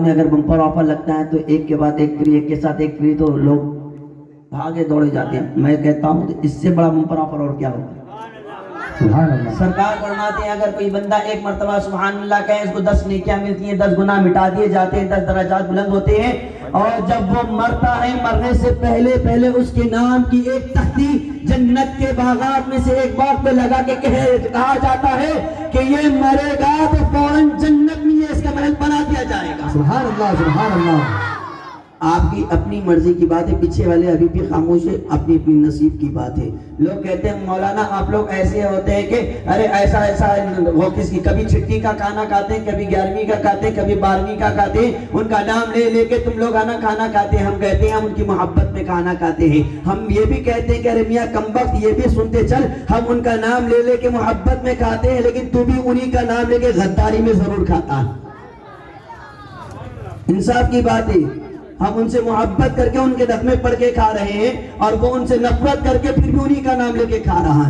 میں اگر bumper offer لگتا ہے تو ایک کے بعد ایک فری، ایک کے ساتھ ایک فری، تو لوگ بھاگے دوڑے جاتے ہیں. میں کہتا ہوں کہ اس سے بڑا بمپر آفر اور کیا ہوگا. سبحان اللہ. سرکار فرماتے ہیں اگر کوئی بندہ ایک مرتبہ سبحان اللہ کہے اس کو 10 نیکیاں ملتی ہیں، 10 گناہ مٹا دیے جاتے ہیں، 10 درجات بلند ہوتے ہیں. اور جب وہ مرتا ہے مرنے سے پہلے اس کے نام کی ایک تختی جنت کے باغات میں سے ایک باغ پہ لگا کے کہا جاتا ہے کہ یہ مرے گا تو فوراً جنت میں اس کا محل بنا دیا جائے گا. سبحان اللہ. سبحان اللہ. آپ کی اپنی مرضی کی بات ہے، پیچھے والے ابھی بھی خاموش ہے، اپنی اپنی نصیب کی بات ہے. لوگ کہتے ہیں مولانا آپ لوگ ایسے ہوتے ہیں کہ ارے ایسا وہ کس کی کبھی چھٹی کا کھانا کھاتے ہیں، کبھی 11ویں کا کھاتے ہیں، کبھی 12ویں کا کھاتے ہیں، ان کا نام لے لے کے تم لوگ کھانا کھاتے ہیں. ہم کہتے ہیں ہم ان کی محبت میں کھانا کھاتے ہیں. ہم یہ بھی کہتے ہیں کہ ارے میاں کمبخت یہ بھی سنتے چل، ہم ان کا نام لے لے کے محبت میں کھاتے ہیں، لیکن تو بھی انہی کا نام لے کے غداری میں ضرور کھاتا ہے. انصاف کی بات ہے. ہم ان سے محبت کر کے ان کے دم میں پڑھ کے کھا رہے ہیں اور وہ ان سے نفرت کر کے پھر بھی انہی کا نام لے کے کھا رہا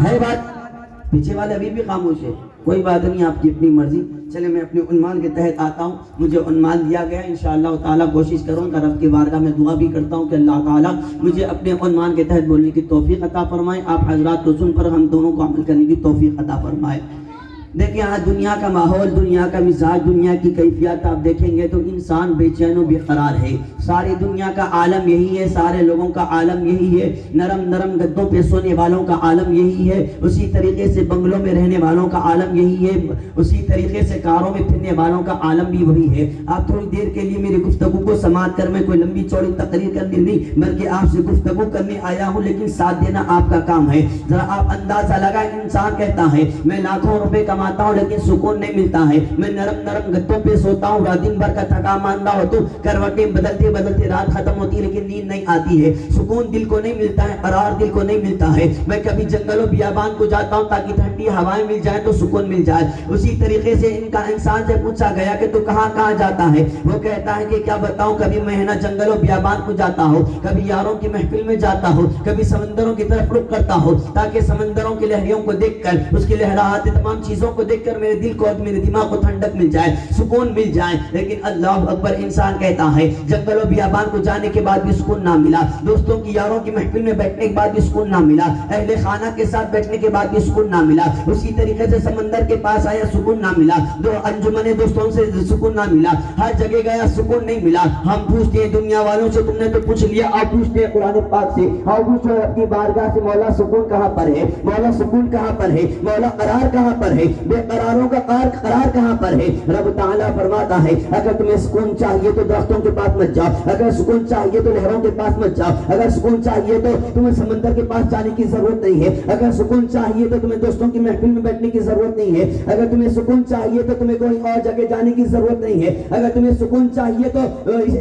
ہے بات. پیچھے والے ابھی بھی خاموش ہے. کوئی بات نہیں، آپ کی اپنی مرضی. چلے میں اپنے عنوان کے تحت آتا ہوں. مجھے عنوان دیا گیا، انشاءاللہ تعالیٰ کوشش کروں گا، رب کی بارگاہ میں دعا بھی کرتا ہوں کہ اللہ تعالیٰ مجھے اپنے عنوان کے تحت بولنے کی توفیق عطا فرمائے. آپ حضرات کو سن کر ہم دونوں کو عمل کرنے کی توفیق عطا فرمائے. دیکھیں آج دنیا کا ماحول، دنیا کا مزاج، دنیا کی کیفیات آپ دیکھیں گے تو انسان بے چین و بے قرار ہے. ساری دنیا کا عالم یہی ہے، سارے لوگوں کا عالم یہی ہے. نرم نرم گدوں پہ سونے والوں کا عالم یہی ہے. اسی طریقے سے بنگلوں میں رہنے والوں کا عالم یہی ہے. اسی طریقے سے کاروں میں پھرنے والوں کا عالم بھی وہی ہے. آپ تھوڑی دیر کے لیے میری گفتگو کو سماعت کر، میں کوئی لمبی چوڑی تقریر کرنے نہیں بلکہ آپ سے گفتگو کرنے آیا ہوں، لیکن ساتھ دینا آپ کا کام ہے. ذرا آپ اندازہ لگا، انسان کہتا ہے میں لاکھوں روپے کماتا ہوں لیکن سکون نہیں ملتا ہے. میں نرم نرم گدوں پہ سوتا ہوں، دن بھر کا تھکا ماندہ ہو تو کروٹیں بدلتے بدلتے رات ختم ہوتی ہے لیکن نیند نہیں آتی ہے. سکون دل کو نہیں ملتا ہے، قرار دل کو نہیں ملتا ہے. میں کبھی جنگل و بیابان کو جاتا ہوں تاکہ ٹھنڈی ہوائیں مل جائیں تو سکون مل جائے. اسی طریقے سے انسان سے پوچھا گیا کہ تو کہاں کہاں جاتا ہے. وہ کہتا ہے کہ کیا بتاؤں، کبھی میں نا جنگل و بیابان کو جاتا ہوں، کبھی یاروں کی محفل میں جاتا ہوں، کبھی سمندروں کی طرف رخ کرتا ہوں تاکہ سمندروں کی لہریوں کو دیکھ کر، اس کی لہراہٹ تمام چیزوں کو دیکھ کر میرے دل کو اور میرے دماغ کو ٹھنڈک مل جائے، سکون مل جائے. لیکن اللہ اکبر، انسان کہتا ہے جنگل و بیابان کو جانے کے بعد بھی سکون نہ ملا، دوستوں کی یاروں کی محفل میں بیٹھنے کے بعد بھی سکون نہ ملا، اہل خانہ کے ساتھ بیٹھنے کے بعد بھی سکون نہ ملا. اسی طریقے سے سمندر کے پاس آیا سکون نہ ملا، دو انجمن دوستوں سے سکون نہ ملا، ہر جگہ گیا سکون نہیں ملا. ہم پوچھتے ہیں دنیا والوں سے، تم نے تو پوچھ لیا، آپ پوچھتے ہیں قرآن پاک سے، آپ پوچھو اپنی بارگاہ سے، مولا سکون کہاں پر ہے، مولا سکون کہاں پر ہے، مولا قرار کہاں پر ہے، بے قراروں کا قرار کہاں پر ہے. رب تعالیٰ فرماتا ہے اگر تمہیں سکون چاہیے تو درختوں کے پاس مت جاؤ، اگر سکون چاہیے تو لہروں کے پاس مت جاؤ، اگر سکون چاہیے تو تمہیں سمندر کے پاس جانے کی ضرورت نہیں ہے، اگر سکون چاہیے تو تمہیں دوستوں کی محفل میں بیٹھنے کی ضرورت نہیں ہے، اگر تمہیں سکون چاہیے تو تمہیں کوئی اور جگہ جانے کی ضرورت نہیں ہے، اگر تمہیں سکون چاہیے تو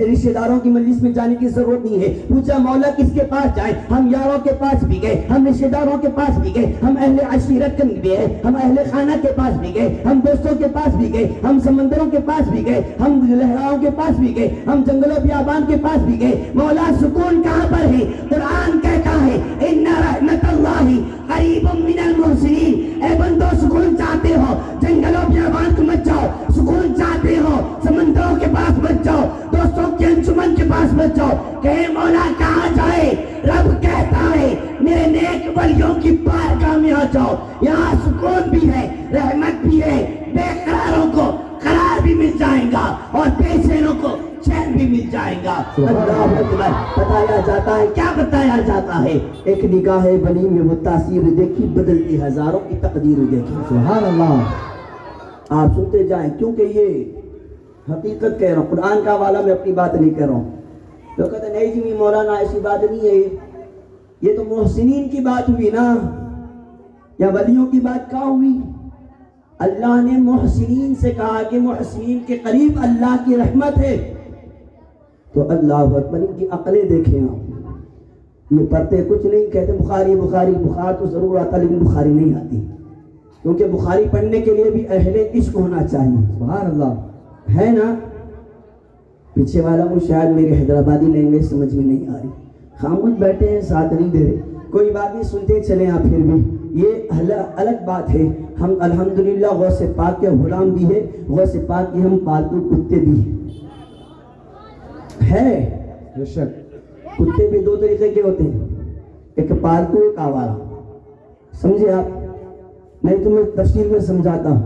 رشتہ داروں کی مجلس میں جانے کی ضرورت نہیں ہے. پوچھا مولا کس کے پاس جائیں، ہم یاروں کے پاس بھی گئے، ہم رشتہ داروں کے پاس بھی گئے، ہم اہل عشیرت بھی گئے، ہم اہل خانہ کے پاس بھی گئے، ہم دوستوں کے پاس بھی گئے، ہم سمندروں کے پاس بھی گئے، ہم لہراؤں کے پاس بھی گئے، ہم جنگل و بیابان کے پاس بھی گئے. مولا سکون کہاں پر ہے؟ قرآن کہتا ہے ان رحمت اللہ قریب من المحسنین. اے بندو سکون چاہتے ہو جنگل و بیابان کو مت جاؤ، سکون چاہتے ہو سمندروں کے پاس مت جاؤ، دوستوں کے انجمن کے پاس مت جاؤ. کہے مولا کہاں جائے؟ رب کہتا ہے میرے نیک ولیوں کی بارگاہ میں آ جاؤ، یہاں سکون بھی ہے، رحمت بھی ہے، بے قراروں کو قرار بھی مل جائے گا اور بے چینوں کو چین بھی مل جائے گا. اللہ اکبر. بتایا جاتا ہے، کیا بتایا جاتا ہے؟ ایک نگاہ بلی میں وہ تاثیر دیکھی، بدلتی ہزاروں کی تقدیر دیکھی. سبحان اللہ. آپ سنتے جائیں کیونکہ یہ حقیقت کہہ رہا ہوں، قرآن کا حوالہ میں اپنی بات نہیں کہہ رہا ہوں. تو کہتے ہیں نہیں جی مولانا ایسی بات نہیں ہے، یہ تو محسنین کی بات ہوئی نا، یا ولیوں کی بات کہاں ہوئی؟ اللہ نے محسنین سے کہا کہ محسنین کے قریب اللہ کی رحمت ہے. تو اللہ اکبر، ان کی عقلیں دیکھیں آپ، یہ پڑھتے کچھ نہیں، کہتے بخاری بخاری، بخار تو ضرور آتا لیکن بخاری نہیں آتی، کیونکہ بخاری پڑھنے کے لیے بھی اہل عشق ہونا چاہیے. سبحان اللہ. ہے نا؟ پیچھے والا کو شاید میری حیدرآبادی لینگویج سمجھ میں نہیں آ رہی، خاموش بیٹھے ہیں، ساتھ نہیں دے رہے. کوئی بات نہیں، سنتے چلیں آپ. پھر بھی یہ الگ بات ہے. ہم الحمدللہ غوث پاک کے غلام بھی ہے, غوث پاک کے ہم پالتو کتے بھی ہے. بے شک. کتے بھی دو طریقے کے ہوتے ہیں, ایک پالتو ایک آوارہ. سمجھے آپ؟ میں تمہیں تفصیل میں سمجھاتا ہوں.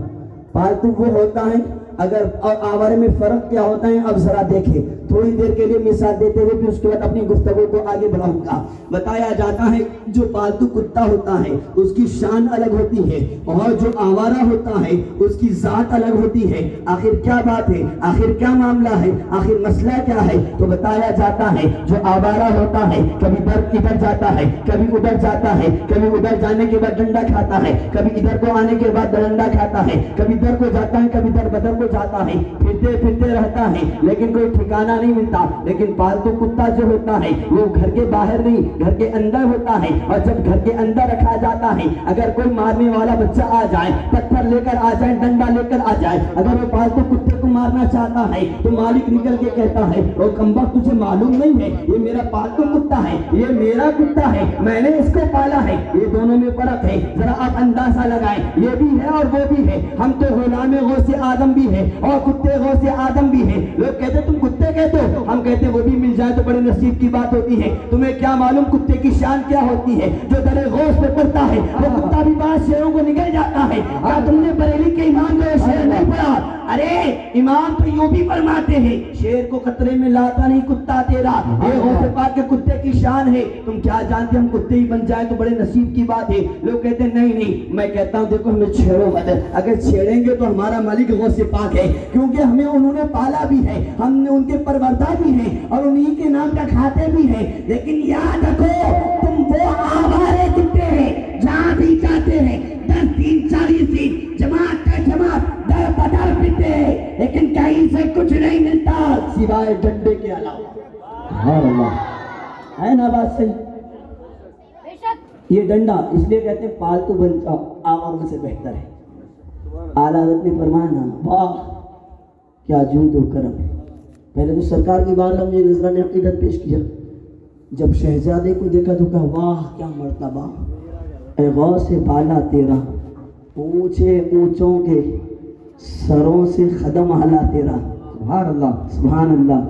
پالتو وہ ہوتا ہے اگر, اور آوارے میں فرق کیا ہوتا ہے اب ذرا دیکھیں. تھوڑی دیر کے لیے مثال دیتے ہوئے پھر اس کے بعد اپنی گفتگو کو آگے بڑھاؤں گا. بتایا جاتا ہے جو پالتو کتا ہوتا ہے اس کی شان الگ ہوتی ہے, اور جو آوارہ ہوتا ہے اس کی ذات الگ ہوتی ہے. آخر کیا بات ہے, آخر کیا معاملہ ہے, آخر مسئلہ کیا ہے؟ تو بتایا جاتا ہے جو آوارہ ہوتا ہے کبھی ادھر جاتا ہے, کبھی ادھر جاتا ہے, کبھی ادھر جانے کے بعد ڈنڈا کھاتا ہے, کبھی ادھر کو آنے کے بعد ڈنڈا کھاتا ہے, کبھی ادھر کو جاتا ہے, کبھی ادھر بدر کو جاتا ہے, پھرتے رہتا ہے لیکن کوئی ٹھکانہ نہیں ملتا. لیکن پالتو کتا جو ہوتا ہے وہ گھر کے باہر نہیں گھر کے اندر ہوتا ہے, اور جب گھر کے اندر رکھا جاتا ہے اگر کوئی مارنے والا بچہ آ جائے, پتھر لے کر آ جائے, ڈنڈا لے کر آ جائے, اگر وہ پالتو کتے کو مارنا چاہتا ہے تو مالک نکل کے کہتا ہے او کمبخت تجھے معلوم نہیں ہے یہ میرا پالتو کتا ہے, یہ میرا کتا ہے, میں نے اس کو پالا ہے. یہ دونوں میں فرق ہے, ذرا آپ اندازہ لگائیں. یہ بھی ہے اور وہ بھی ہے. ہم تو غلام غوث آدم بھی ہے اور کتے غوث آدم بھی ہے. لوگ کہتے تم کتے کہتے ہو, ہم کہتے وہ بھی مل جائے تو بڑے نصیب کی بات ہوتی ہے. تمہیں کیا معلوم کتے کی شان کیا ہوتی ہے؟ جو در غوث پہ پڑتا ہے وہ کتا بھی بعض شیروں کو نگل جاتا ہے. کیا تم نے بریلی کے امام کو یہ شعر نہیں پڑھا؟ ارے امام تو یوں بھی فرماتے ہیں شیر کو خطرے میں لاتا نہیں کتا تیرا. یہ غوث پاک کے کتے کی شان ہے. تم کیا جانتے ہم کتے ہی بن جائیں تو بڑے نصیب کی بات ہے. لوگ کہتے ہیں نہیں. میں کہتا ہوں دیکھو ہمیں چھیڑو مت, اگر چھیڑیں گے تو ہمارا مالک غوث پاک ہے, کیونکہ ہمیں انہوں نے پالا بھی ہے, ہم نے ان کے پروردہ بھی ہیں اور انہی کے نام کا کھاتے بھی ہیں. لیکن یاد رکھو تم وہ آوارے کتے ہیں جہاں بھی جاتے ہیں 10 30 40 دن جماعت کا جماعت در بدر پیتے ہیں, لیکن کہیں سے کچھ نہیں ملتا سوائے ڈنڈے کے علاوہ. سبحان اللہ. ہے نا بات صحیح؟ یہ ڈنڈا اس لیے کہتے ہیں پالتو بن جاؤ, آواروں سے بہتر ہے. اعلیٰ حضرت نے فرمایا نا واہ کیا جود و کرم. پہلے تو سرکار کی بار میں مجھے نذرانِ عقیدت پیش کیا, جب شہزادے کو دیکھا تو کہا واہ کیا مرتبہ, اے غوث بالا تیرا, اونچے اونچوں کے سروں سے قدم اعلیٰ تیرا. سبحان اللہ. سبحان اللہ,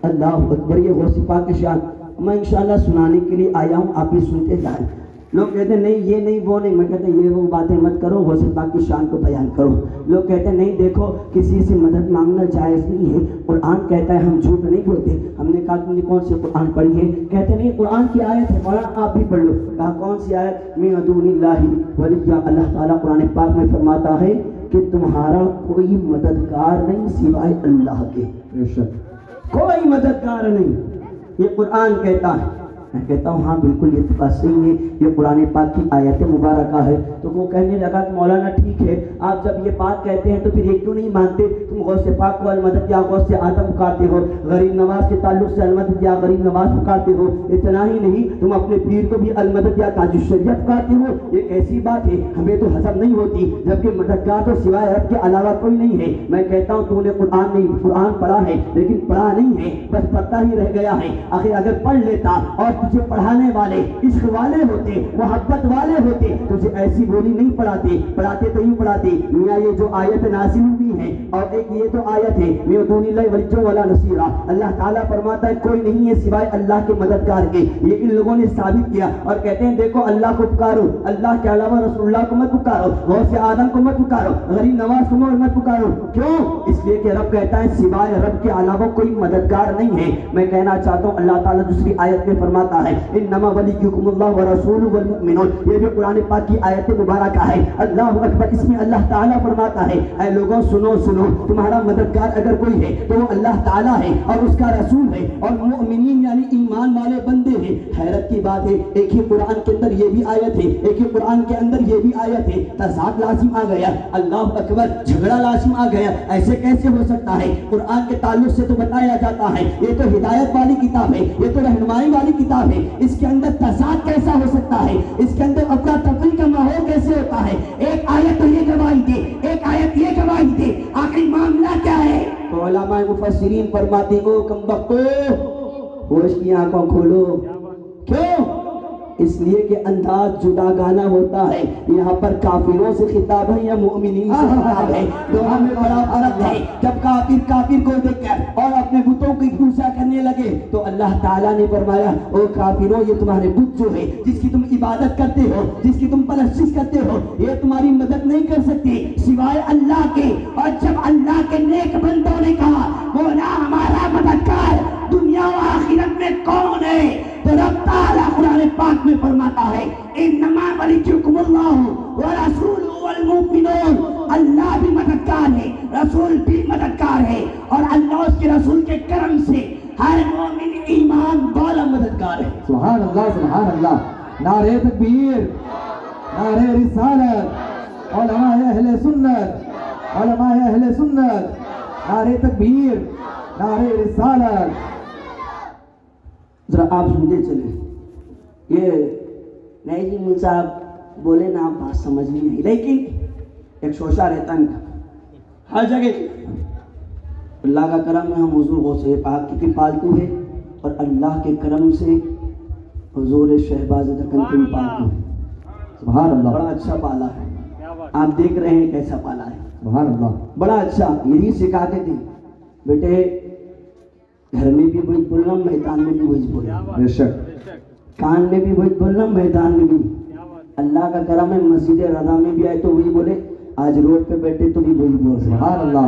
اللہ اکبر. یہ غوث پاک کی شان میں انشاءاللہ سنانے کے لیے آیا ہوں, آپ بھی سنتے جائیں. لوگ کہتے ہیں نہیں یہ نہیں وہ نہیں, میں کہتا ہوں یہ وہ باتیں مت کرو, غوث پاک کی شان کو بیان کرو. لوگ کہتے ہیں نہیں دیکھو کسی سے مدد مانگنا جائز نہیں ہے, قرآن کہتا ہے ہم جھوٹ نہیں بولتے. ہم نے کہا تم نے کون سی قرآن پڑھی ہے؟ کہتے نہیں قرآن کی آیت ہے, مولانا آپ بھی پڑھ لو. کہا کون سی آیت؟ من دون اللہ ولیہ. اللہ تعالیٰ قرآن پاک میں فرماتا ہے کہ تمہارا کوئی مددگار نہیں سوائے اللہ کے. بے شک. کوئی مددگار نہیں, یہ قرآن کہتا ہے. میں کہتا ہوں ہاں بالکل یہ بات صحیح ہے, یہ قرآن پاک کی آیت مبارکہ ہے. تو وہ کہنے لگا کہ مولانا ٹھیک ہے, آپ جب یہ بات کہتے ہیں تو پھر یہ کیوں نہیں مانتے تم غوث پاک کو المدد یا غوث آدم پکارتے ہو, غریب نواز کے تعلق سے المدد یا غریب نواز پکارتے ہو. اتنا ہی نہیں تم اپنے پیر کو بھی المدد یا تاج الشریعہ پکارتے ہو. یہ کیسی بات ہے, ہمیں تو ہضم نہیں ہوتی, جبکہ مددگار تو سوائے رب کے علاوہ کوئی نہیں ہے. میں کہتا ہوں تو نے قرآن نہیں قرآن پڑھا ہے لیکن پڑھا نہیں ہے, بس پڑھتا ہی رہ گیا ہے. آخر اگر پڑھ لیتا اور تجھے پڑھانے والے عشق والے ہوتے, محبت والے ہوتے, تجھے ایسی بولی نہیں پڑھاتے. پڑھاتے تو یوں پڑھاتے میاں یہ جو آیت نازل ہوئی ہے اور ایک یہ تو آیت ہے من دون اللہ ولی ولا نصیرا. اللہ تعالیٰ فرماتا ہے کوئی نہیں ہے سوائے اللہ کے مددگار کے. یہ ان لوگوں نے ثابت کیا اور کہتے ہیں دیکھو اللہ کو پکارو, اللہ کے علاوہ رسول اللہ کو مت پکارو, غوث آدم کو مت پکارو, غریب نواز کو مت پکارو. کیوں؟ اس لیے کہ رب کہتا ہے سوائے رب کے علاوہ کوئی مددگار نہیں ہے. میں کہنا چاہتا ہوں اللہ تعالیٰ دوسری آیت میں فرماتا ہے انما ولیکم اللہ ورسولہ والمؤمنون. یہ بھی قرآن پاک کی آیت مبارکہ ہے. اللہ اکبر. اس میں اللہ تعالیٰ فرماتا ہے اے لوگوں سنو سنو, تمہارا مددگار اگر کوئی ہے تو وہ اللہ تعالیٰ ہے اور اس کا رسول ہے اور مؤمنین یعنی ایمان والے بندے ہیں. حیرت کی بات ہے ایک ہی قرآن کے اندر یہ بھی آیت ہے, ایک ہی قرآن کے اندر یہ بھی آیت ہے. تضاد لازم آ گیا, اللہ اکبر, جھگڑا لازم آ گیا. ایسے کیسے ہو سکتا ہے؟ قرآن کے تعلق سے تو بتایا جاتا ہے یہ تو ہدایت والی کتاب ہے, یہ تو رہنمائی والی کتاب ہے, اس کے اندر تضاد کیسا ہو سکتا ہے؟ اس کے اندر افراتفری کا ماحول کیسے ہوتا ہے؟ ایک آیت تو یہ گواہی دے, ایک آیت یہ گواہی دے, آخری معاملہ کیا ہے؟ تو علماء مفسرین فرماتے ہو کم بختو ہوش کی آنکھوں کھولو. کیوں؟ اس لیے کہ انداز جدا گانا ہوتا ہے. یہاں پر کافروں سے خطاب ہے یا مومنین سے خطاب ہے؟ دونوں میں بڑا فرق ہے. جب کافر کو دیکھ کر اور اپنے بتوں کی پوجا کرنے لگے تو اللہ تعالیٰ نے فرمایا او کافروں یہ تمہارے بت جو ہے جس کی تم عبادت کرتے ہو جس کی تم پرستش کرتے ہو یہ تمہاری مدد نہیں کر سکتے سوائے اللہ کے. اور جب اللہ کے نیک بندوں نے کہا مولا ہمارا مددگار دنیا و آخرت میں کون ہے تو رب تعالیٰ قرآن پاک میں فرماتا ہے انما ولیکم اللہ ورسولہ والمؤمنون. اللہ بھی مددگار ہے رسول بھی مددگار ہے اور اللہ اس کے رسول کے کرم سے ہر مومن ایمان والا مددگار ہے. سبحان اللہ سبحان اللہ. نعرہ تکبیر نعرہ رسالت علماء اہل سنت علماء اہل سنت نعرہ تکبیر نعرہ رسالت. ذرا آپ سنتے چلیں یہ نہیں جی مل صاحب بولے نا آپ بات سمجھ نہیں لیکن ایک شوشہ رہتا ہے ان کا ہر جگہ. اللہ کا کرم ہے ہم حضور غوث پاک کی پالتو ہے اور اللہ کے کرم سے حضور شہباز دکن کی بھی پالتو ہے. سبحان اللہ. بڑا اچھا پالا ہے آپ دیکھ رہے ہیں کیسا پالا ہے. سبحان اللہ. بڑا اچھا یہی سکھاتے تھے بیٹے گھر میں بھی وہی بولنا میدان میں بھی وہی بولنا. بے شک. کان میں بھی وہی بولنا میدان میں بھی. اللہ کا کرم ہے مسجد رضا میں بھی آئے تو وہی بولے آج روڈ پہ بیٹھے تو بھی وہی بول رہے. سبحان اللہ.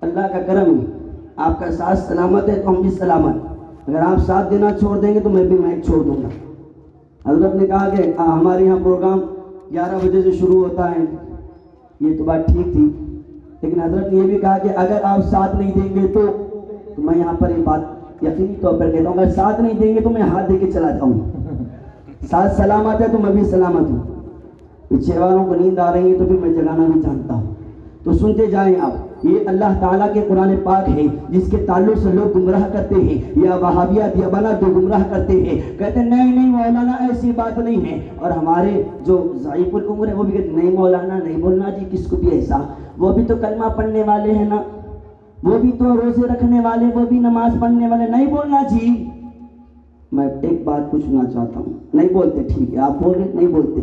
اللہ کا کرم ہے آپ کا ساتھ سلامت ہے تو ہم بھی سلامت. اگر آپ ساتھ دینا چھوڑ دیں گے تو میں بھی مائک چھوڑ دوں گا. حضرت نے کہا کہ ہمارے یہاں پروگرام 11 بجے سے شروع ہوتا ہے یہ تو بات ٹھیک تھی لیکن حضرت نے یہ بھی کہا کہ اگر آپ ساتھ نہیں دیں گے تو میں یہاں پر یہ بات یقینی طور پر کہتا ہوں اگر ساتھ نہیں دیں گے تو میں ہاتھ دے کے چلا جاؤں. ساتھ سلامت ہے تو میں بھی سلامت ہوں. پیچھے والوں کو نیند آ رہی ہے تو پھر میں جگانا بھی جانتا ہوں. تو سنتے جائیں آپ. یہ اللہ تعالیٰ کے قرآن پاک ہے جس کے تعلق سے لوگ گمراہ کرتے ہیں یا وہابیت یا بنا جو گمراہ کرتے ہیں کہتے ہیں نہیں مولانا ایسی بات نہیں ہے. اور ہمارے جو ضعیف العمر ہے وہ بھی کہتے نہیں مولانا نہیں بولنا جی کس کو بھی ایسا. وہ بھی تو کلمہ پڑھنے والے ہیں نا وہ بھی تو روزے رکھنے والے وہ بھی نماز پڑھنے والے نہیں بولنا جی. میں ایک بات پوچھنا چاہتا ہوں نہیں بولتے ٹھیک ہے آپ بول رہے نہیں بولتے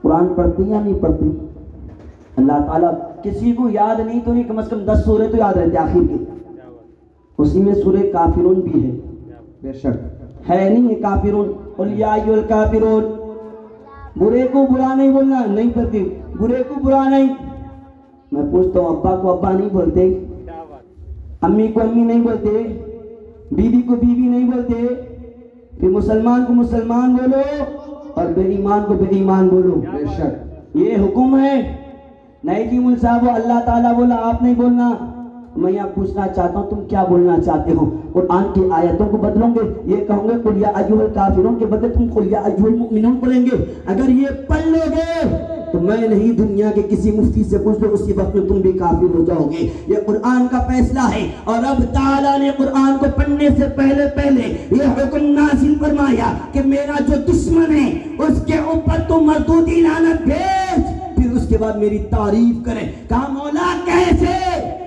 قرآن پڑھتے یا نہیں پڑھتے؟ اللہ تعالیٰ کسی کو یاد نہیں تو نہیں کم از کم 10 سورے تو یاد رہتے آخر کے. اسی میں سورہ کافرون بھی ہے. بے شک. ہے نہیں ہے کافرون قل یا ایھا الکافرون. برے کو برا نہیں بولنا نہیں کرتے برے کو برا نہیں. میں پوچھتا ہوں ابا کو ابا نہیں بولتے امی کو امی نہیں بولتے بیوی کو بیوی نہیں بولتے پھر مسلمان کو مسلمان بولو اور بے ایمان کو بے ایمان بولو. بے شک. یہ حکم ہے. نہیں جی مول صاحب وہ اللہ تعالیٰ بولا آپ نہیں بولنا. میں یہاں پوچھنا چاہتا ہوں تم کیا بولنا چاہتے ہو؟ قرآن کی آیتوں کو بدلو گے یہ کہوں گے قل یا ایھا الکافرون کے بدلے تم قل یا ایھا المؤمنون پڑھیں گے. اگر یہ پڑھ لو گے تو میں نہیں دنیا کے کسی مفتی سے پوچھ لو اسی وقت میں تم بھی کافر ہو جاؤ گے. یہ قرآن کا فیصلہ ہے اور رب تعالیٰ نے قرآن کو پڑھنے سے پہلے یہ حکم نازل فرمایا کہ میرا جو دشمن ہے اس کے اوپر تو مردودی لعنت بھیج پھر اس کے بعد میری تعریف کرے. کہا مولا کیسے؟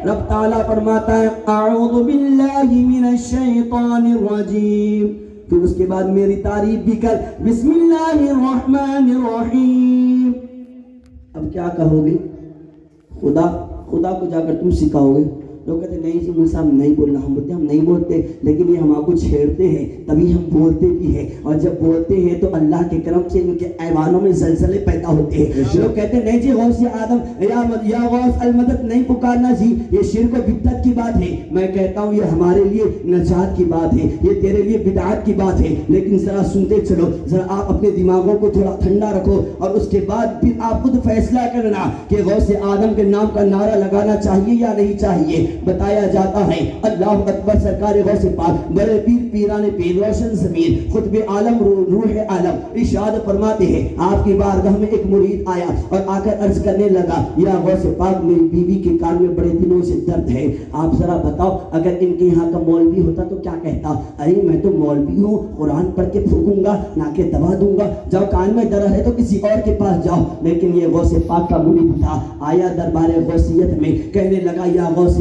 رب تعالیٰ فرماتا ہے اعوذ باللہ من الشیطان الرجیم پھر اس کے بعد میری تعریف بھی کر بسم اللہ الرحمن الرحیم. اب کیا کہو گے؟ خدا کو جا کر تم سکھاؤ گے. لوگ کہتے ہیں نہیں جی مول صاحب نہیں بولنا. ہم بولتے ہم نہیں بولتے لیکن یہ ہم آپ کو چھیڑتے ہیں تبھی ہم بولتے بھی ہیں اور جب بولتے ہیں تو اللہ کے کرم سے ان کے ایوانوں میں زلزلے پیدا ہوتے ہیں. لوگ کہتے ہیں نہیں جی غوث آدم یا غوث المدد نہیں پکارنا جی یہ شرک و بدعت کی بات ہے. میں کہتا ہوں یہ ہمارے لیے نجات کی بات ہے یہ تیرے لیے بدعت کی بات ہے. لیکن ذرا سنتے چلو ذرا آپ اپنے دماغوں کو تھوڑا ٹھنڈا رکھو اور اس کے بعد پھر آپ خود فیصلہ کرنا کہ غوث آدم کے نام کا نعرہ لگانا چاہیے یا نہیں چاہیے. بتایا جاتا ہے اللہ اکبر سرکار غوث پاک بڑے پیر پیران پیر روشن ضمیر خطب عالم روح عالم ارشاد فرماتے ہیں آپ کی بارگاہ میں ایک مرید آیا اور آ کر عرض کرنے لگا یا غوث پاک میری بیوی کے کان میں بڑے دنوں سے درد ہے آپ ذرا بتاؤ اگر ان کے یہاں کا مولوی ہوتا تو کیا کہتا؟ ارے میں تو مولوی ہوں قرآن پڑھ کے پھونکوں گا نہ کہ دبا دوں گا. جاؤ کان میں درد ہے تو کسی اور کے پاس جاؤ. لیکن یہ غوث پاک کا مرید تھا آیا دربار غوثیت میں کہنے لگا یا غوث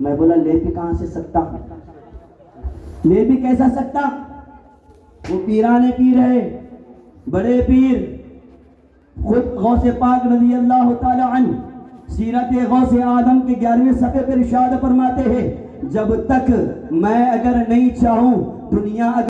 میں بولا لے بھی کہاں سے سکتا، لے بھی کیسا سکتا؟ وہ پیرانے پیر ہے، بڑے پیر، خود غوث پاک رضی اللہ تعالی عنہ سیرت غوث آدم کے 11ویں صفحے پر ارشاد فرماتے ہیں، جب تک میں اگر نہیں چاہوں دنیا